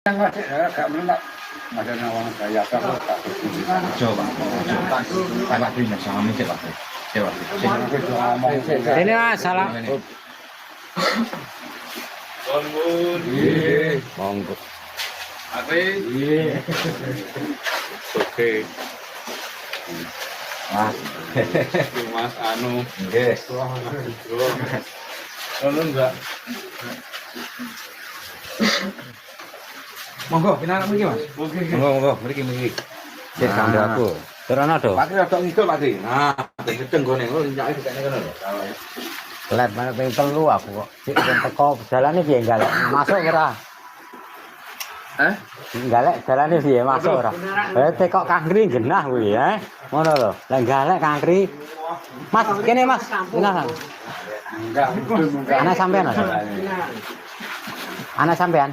Agak melek. Ada nawang saya tak Coba. Pak Dina sama mikir Pak. Coba. Ini Mas, salam. Bangun. Monggo. Ate. Oke. Mas. Mas anu. Nggih. Kalau enggak. Monggo, pinarak mriki Mas. Oke. Monggo, mriki. Cek sampe aku. Terono do. Pak Dina tok ngidul Pak Dina. Nah, ngedeng gone ngono nyake dikene ngono lho. Let mana ping telu aku kok. Sik ben teko dalane piye galek? Masuk ora? Galek dalane piye masuk ora? Tekok kangkring genah kuwi ngono lho. Lah galek kangkring. Mas, kene Mas. Benar. Enggak, Anak sampean ada? Anak sampean?